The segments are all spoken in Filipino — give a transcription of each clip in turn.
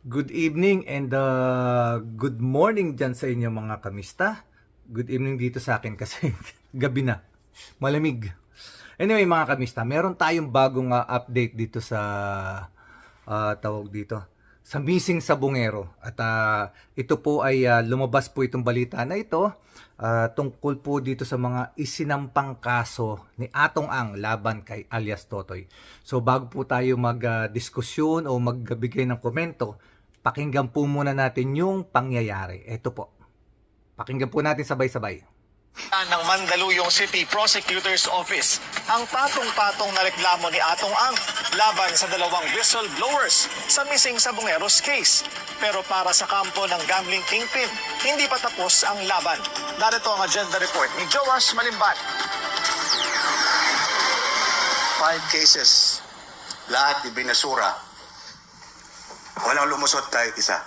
Good evening and good morning dyan sa inyo mga kamista. Good evening dito sa akin kasi gabi na. Malamig. Anyway mga kamista, meron tayong bagong update dito sa tawag dito. Sa Missing Sabongero. At ito po ay lumabas po itong balita na ito tungkol po dito sa mga isinampang kaso ni Atong Ang laban kay alias Totoy. So bago po tayo mag-diskusyon o magbigay ng komento, pakinggan po muna natin yung pangyayari. Ito po. Pakinggan po natin sabay-sabay. Ng Mandaluyong City Prosecutor's Office ang patong-patong na reklamo ni Atong Ang laban sa dalawang whistleblowers sa Missing Sabongeros case. Pero para sa kampo ng gambling kingpin, hindi pa tapos ang laban. Narito ang agenda report ni Joash Malimban. 5 cases, lahat ibinasura. Walang lumusot kahit isa.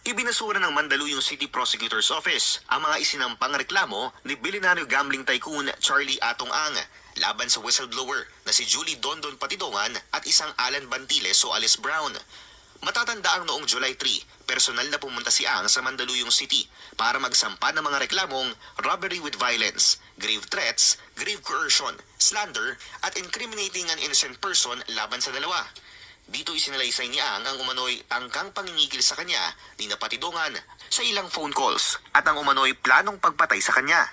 Ibinasura ng Mandaluyong City Prosecutor's Office ang mga isinampang reklamo ni bilyonaryo gambling tycoon Charlie Atong Ang laban sa whistleblower na si Julie Dondon Patidongan at isang Alan Bantiles o Alice Brown. Matatanda ang noong July 3, personal na pumunta si Ang sa Mandaluyong City para magsampa ng mga reklamong robbery with violence, grave threats, grave coercion, slander at incriminating an innocent person laban sa dalawa. Dito isinalaysay ni Ang umano'y angkang pangingigil sa kanya ni Napatidongan sa ilang phone calls at ang umano'y planong pagpatay sa kanya.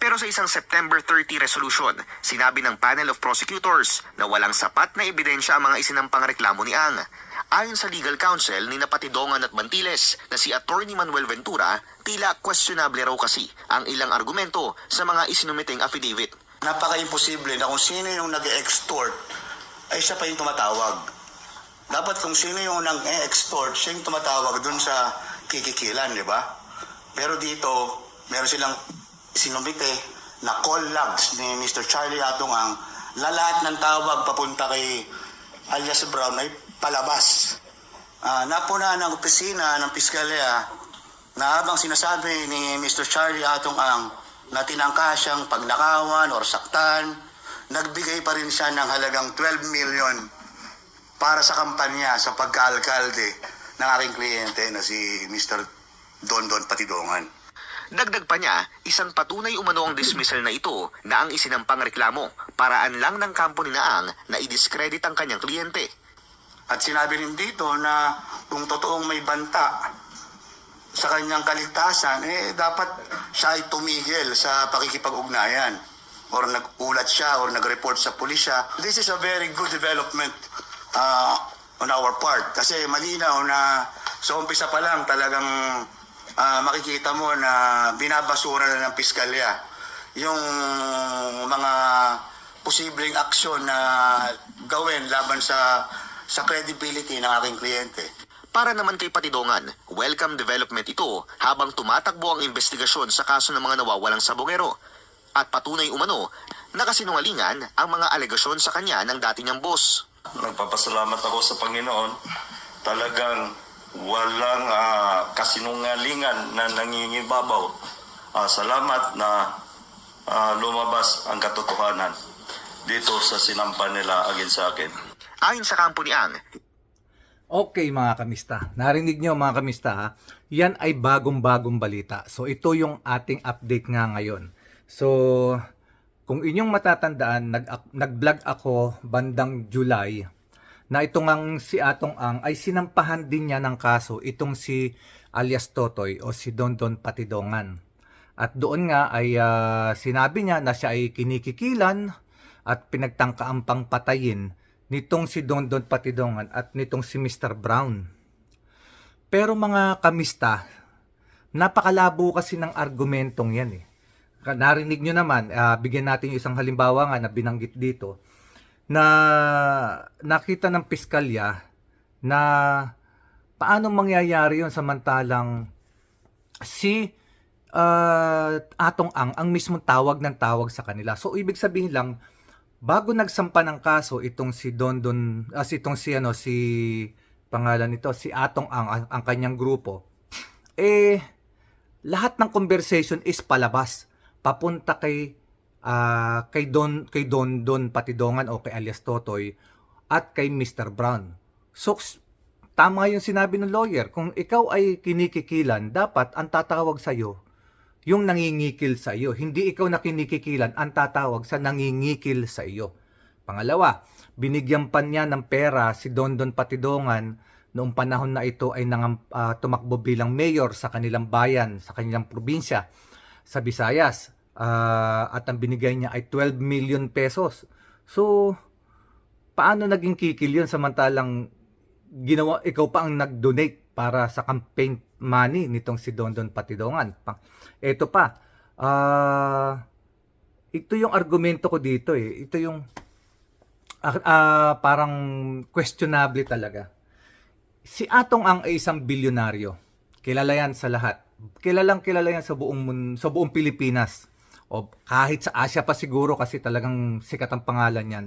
Pero sa isang September 30 resolution, sinabi ng panel of prosecutors na walang sapat na ebidensya ang mga isinampang reklamo ni Ang. Ayon sa legal counsel ni Napatidongan at Bantiles na si Attorney Manuel Ventura, tila questionable raw kasi ang ilang argumento sa mga isinumiteng affidavit. Napaka-imposible na kung sino yung nag-extort, ay siya pa yung tumatawag. Dapat kung sino yung nang-extort, siya yung tumatawag dun sa kikikilan, di ba? Pero dito, meron silang sinumite na call logs ni Mr. Charlie Atong Ang na lahat ng tawag papunta kay alias Brown ay palabas. Napuna ng opisina ng piskalya na habang sinasabi ni Mr. Charlie Atong Ang na tinangka siyang pagnakawan or saktan, nagbigay pa rin siya ng halagang 12 million para sa kampanya sa pagka-alkalde ng aking kliyente na si Mr. Dondon Patidongan. Dagdag pa niya, isang patunay umano ang dismissal na ito na ang isinampang reklamo, paraan lang ng kampo ni Ang na i-discredit ang kanyang kliyente. At sinabi rin dito na kung totoong may banta sa kanyang kaligtasan, dapat siya ay tumigil sa pakikipag-ugnayan or nag-ulat siya or nag-report sa pulisya. This is a very good development on our part. Kasi malinaw na sa umpisa pa lang talagang makikita mo na binabasura na ng piskalya yung mga posibleng aksyon na gawin laban sa credibility ng aking kliyente. Para naman kay Patidongan, welcome development ito habang tumatakbo ang investigasyon sa kaso ng mga nawawalang sabongero. At patunay umano na kasinungalingan ang mga alegasyon sa kanya ng dati niyang boss. Nagpapasalamat ako sa Panginoon. Talagang walang kasinungalingan na nangingibabaw. Salamat na lumabas ang katotohanan dito sa sinampan nila agad sa akin. Ayon sa kampo ni Ang, Okay mga kamista, narinig nyo mga kamista ha? Yan ay bagong-bagong balita. So ito yung ating update nga ngayon. So kung inyong matatandaan, nag-vlog ako bandang July na itong ang si Atong Ang ay sinampahan din niya ng kaso itong si alias Totoy o si Dondon Patidongan. At doon nga ay sinabi niya na siya ay kinikikilan at pinagtangkaang pang patayin nitong si Dondon Patidongan at nitong si Mr. Brown. Pero mga kamista, napakalabo kasi ng argumentong yan eh. Narinig nyo naman, bigyan natin yung isang halimbawa nga na binanggit dito na nakita ng piskalya na paano mangyayari yun samantalang si Atong Ang mismong tawag ng tawag sa kanila. So ibig sabihin lang, bago nagsampa ng kaso itong si Dondon, si pangalan nito, si Atong ang kanyang grupo, lahat ng conversation is palabas papunta kay Dondon Patidongan o kay alias Totoy at kay Mr. Brown. So, tama yung sinabi ng lawyer. Kung ikaw ay kinikikilan, dapat ang tatawag sa'yo yung nangingikil sa iyo. Hindi ikaw na kinikikilan, ang tatawag sa nangingikil sa iyo. Pangalawa, binigyan pa niya ng pera si Dondon Patidongan noong panahon na ito ay tumakbo bilang mayor sa kanilang bayan, sa kanilang probinsya, sa Visayas. At ang binigay niya ay 12 million pesos. So, paano naging kikil yun samantalang ikaw pa ang nag-donate para sa campaign money nitong si Dondon Patidongan? Ito pa, ito yung argumento ko dito eh. Ito yung parang questionable talaga. Si Atong Ang ay isang bilyonaryo. Kilala yan sa lahat. Kilalang kilala yan sa buong Pilipinas. O kahit sa Asia pa siguro kasi talagang sikat ang pangalan yan.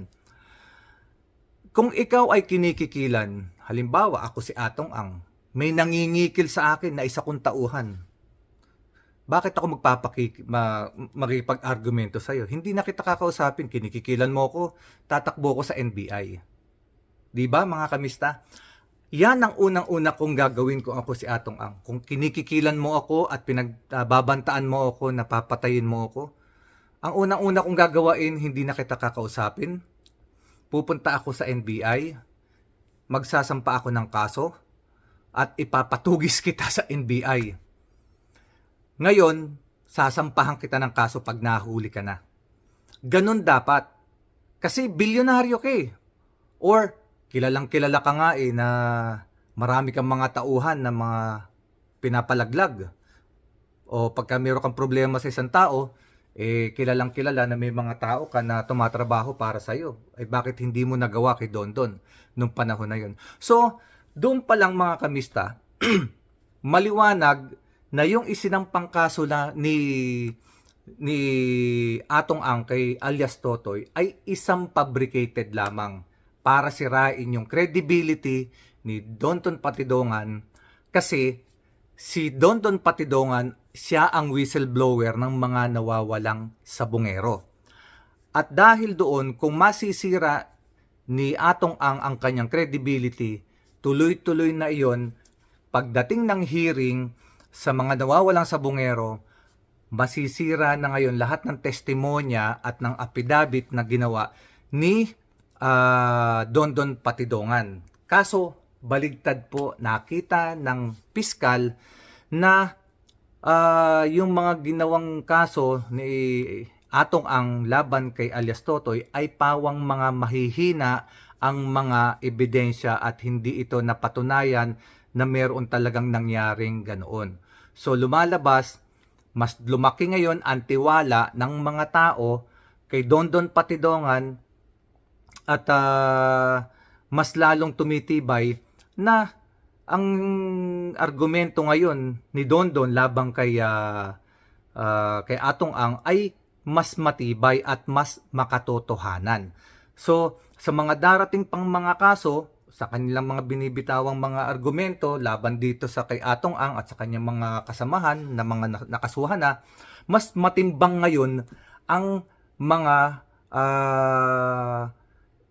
Kung ikaw ay kinikikilan, halimbawa ako si Atong Ang, may nangingikil sa akin na isa kong tauhan. Bakit ako makipag-argumento sa'yo? Hindi na kita kakausapin, kinikikilan mo ako, tatakbo ko sa NBI. Diba mga kamista? Yan ang unang-una kong gagawin kung ako si Atong Ang. Kung kinikikilan mo ako at pinagbabantaan mo ako, napapatayin mo ako, ang unang-una kong gagawain, hindi na kita kakausapin. Pupunta ako sa NBI, magsasampa ako ng kaso, at ipapatugis kita sa NBI. Ngayon, sasampahan kita ng kaso pag nahuli ka na. Ganun dapat. Kasi bilyonaryo ka eh. Or, kilalang kilala ka nga eh na marami kang mga tauhan na mga pinapalaglag. O pagka meron kang problema sa isang tao, eh kilalang kilala na may mga tao ka na tumatrabaho para sa'yo. Eh bakit hindi mo nagawa kay Dondon nung panahon na yun? So, doon pa lang mga kamista, maliwanag na yung isinampang kaso na ni Atong Ang kay alias Totoy ay isang fabricated lamang para sirain yung credibility ni Dondon Patidongan, kasi si Dondon Patidongan, siya ang whistleblower ng mga nawawalang sabungero. At dahil doon, kung masisira ni Atong Ang kanyang credibility, tuloy-tuloy na iyon, pagdating ng hearing sa mga nawawalang sabungero, masisira na ngayon lahat ng testimonya at ng affidavit na ginawa ni Dondon Patidongan. Kaso, baligtad po, nakita ng piskal na yung mga ginawang kaso ni Atong Ang laban kay alias Totoy ay pawang mga mahihina ang mga ebidensya at hindi ito napatunayan na meron talagang nangyaring ganoon. So lumalabas, mas lumaki ngayon ang tiwala ng mga tao kay Dondon Patidongan at mas lalong tumitibay na ang argumento ngayon ni Dondon labang kay Atong Ang ay mas matibay at mas makatotohanan. So sa mga darating pang mga kaso, sa kanilang mga binibitawang mga argumento laban dito sa kay Atong Ang at sa kanyang mga kasamahan na mga nakasuhan na, mas matimbang ngayon ang mga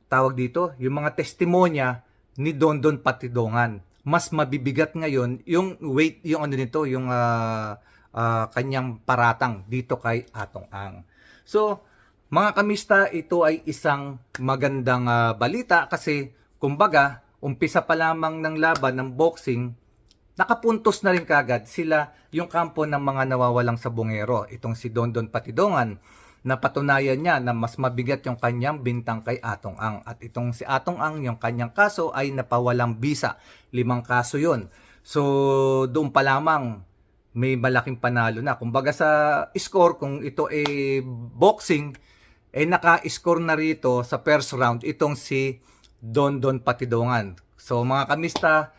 tawag dito, yung mga testimonya ni Dondon Patidongan. Mas mabibigat ngayon yung weight, yung ano nito, yung kanyang paratang dito kay Atong Ang. So, mga kamista, ito ay isang magandang balita kasi kumbaga, umpisa pa lamang ng laban ng boxing, nakapuntos na rin kagad sila yung kampo ng mga nawawalang sabungero. Itong si Dondon Patidongan, napatunayan niya na mas mabigat yung kanyang bintang kay Atong Ang. At itong si Atong Ang, yung kanyang kaso ay napawalang bisa. 5 kaso yun. So, doon pa lamang may malaking panalo na. Kumbaga sa score, kung ito ay boxing, naka-score na rito sa first round itong si Dondon Patidongan. So mga kamista,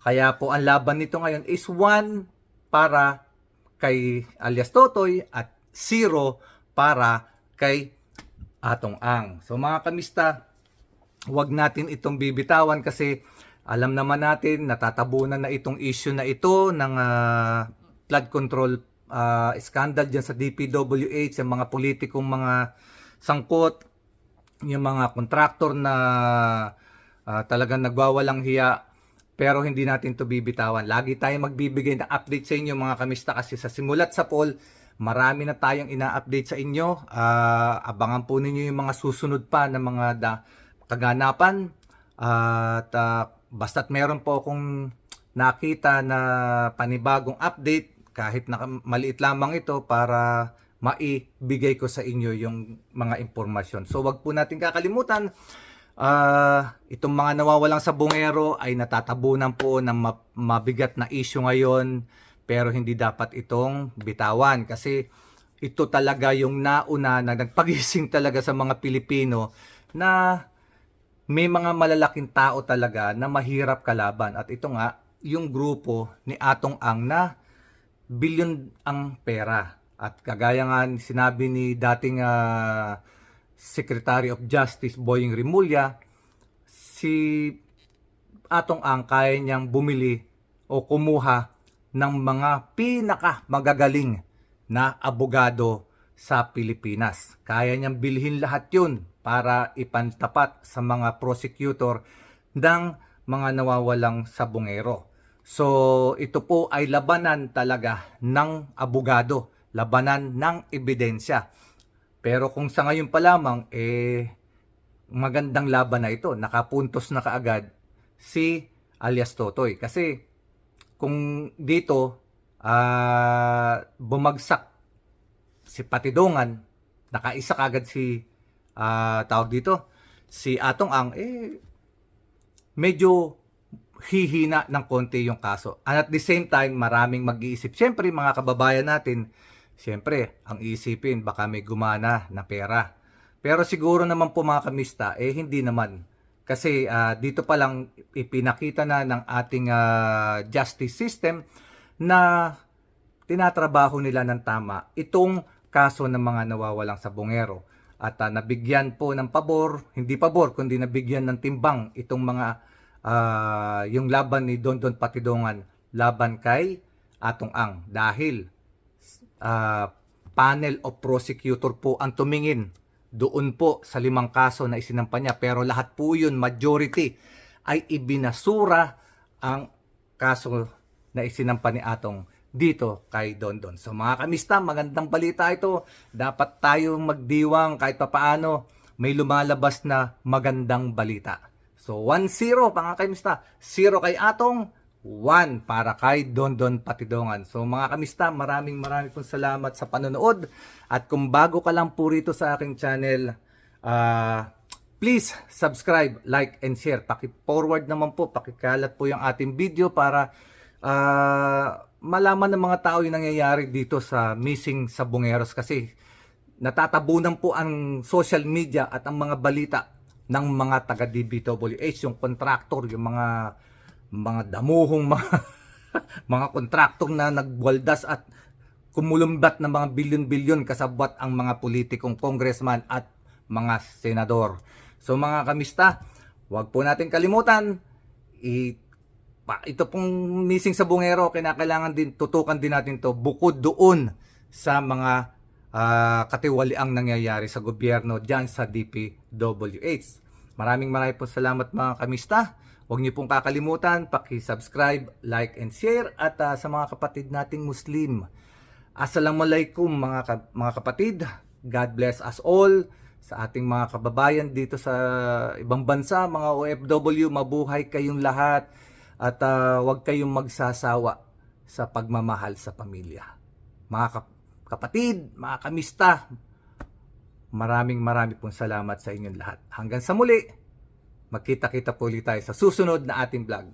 kaya po ang laban nito ngayon is 1 para kay alias Totoy at 0 para kay Atong Ang. So mga kamista, wag natin itong bibitawan kasi alam naman natin natatabunan na itong issue na ito ng flood control scandal dyan sa DPWH, yung mga politikong mga sangkot, yung mga kontraktor na Talagang nagwawalang hiya, pero hindi natin to bibitawan. Lagi tayong magbibigay ng update sa inyo mga kamista, kasi sa simulat sa poll, marami na tayong ina-update sa inyo. Abangan po ninyo yung mga susunod pa na mga kaganapan. Basta't meron po akong nakita na panibagong update, kahit na maliit lamang ito, para maibigay ko sa inyo yung mga impormasyon. So wag po natin kakalimutan, itong mga nawawalang sabungero ay natatabunan po ng mabigat na issue ngayon, pero hindi dapat itong bitawan, kasi ito talaga yung nauna na nagpagising talaga sa mga Pilipino na may mga malalaking tao talaga na mahirap kalaban. At ito nga, yung grupo ni Atong Ang na bilyon ang pera. At kagaya nga sinabi ni dating Secretary of Justice Boying Rimulya, si Atong Ang kaya niyang bumili o kumuha ng mga pinakamagagaling na abogado sa Pilipinas. Kaya niyang bilhin lahat yun para ipantapat sa mga prosecutor ng mga nawawalang sabungero. So ito po ay labanan talaga ng abogado, labanan ng ebidensya. Pero kung sa ngayon pa lamang, magandang laban na ito. Nakapuntos na kaagad si alias Totoy. Kasi kung dito bumagsak si Patidongan, nakaisa kaagad si tawag dito, si Atong Ang, medyo hihina ng konti yung kaso. And at the same time, maraming mag-iisip. Siyempre, mga kababayan natin, siyempre, ang iisipin, baka may gumana na pera. Pero siguro naman po mga kamista, hindi naman. Kasi dito pa lang ipinakita na ng ating justice system na tinatrabaho nila ng tama itong kaso ng mga nawawalang sabungero. At nabigyan po ng pabor, hindi pabor, kundi nabigyan ng timbang itong mga yung laban ni Dondon Patidongan laban kay Atong Ang, dahil panel of prosecutor po ang tumingin doon po sa 5 kaso na isinampa niya, pero lahat po yun, majority, ay ibinasura ang kaso na isinampa ni Atong dito kay Dondon. So mga kamista, magandang balita ito. Dapat tayo magdiwang kahit papaano may lumalabas na magandang balita. So 1-0 mga kamista, 0 kay Atong, 1 para kay Dondon Patidongan. So mga kamista, maraming pong salamat sa panonood. At kung bago ka lang po rito sa aking channel, please subscribe, like, and share. Paki-forward naman po, pakikalat po yung ating video para malaman ng mga tao yung nangyayari dito sa missing sabungeros. Kasi natatabunan po ang social media at ang mga balita ng mga taga-DPWH, yung contractor, yung mga damuhong mga kontraktor na nagwaldas at kumulumbat ng mga bilyon-bilyon kasabwat ang mga politikong congressman at mga senador. So mga kamista, huwag po natin kalimutan, ito pong missing sabungero, kinakailangan din, tutukan din natin to bukod doon sa mga katiwaliang nangyayari sa gobyerno dyan sa DPWH. Maraming po salamat mga kamista. Huwag niyo pong kakalimutan, paki-subscribe, like, and share. At sa mga kapatid nating Muslim, Assalamualaikum mga kapatid. God bless us all. Sa ating mga kababayan dito sa ibang bansa, mga OFW, mabuhay kayong lahat. At huwag kayong magsasawa sa pagmamahal sa pamilya. Mga kapatid, mga kamista, maraming pong salamat sa inyong lahat. Hanggang sa muli, magkita-kita po ulit tayo sa susunod na ating vlog.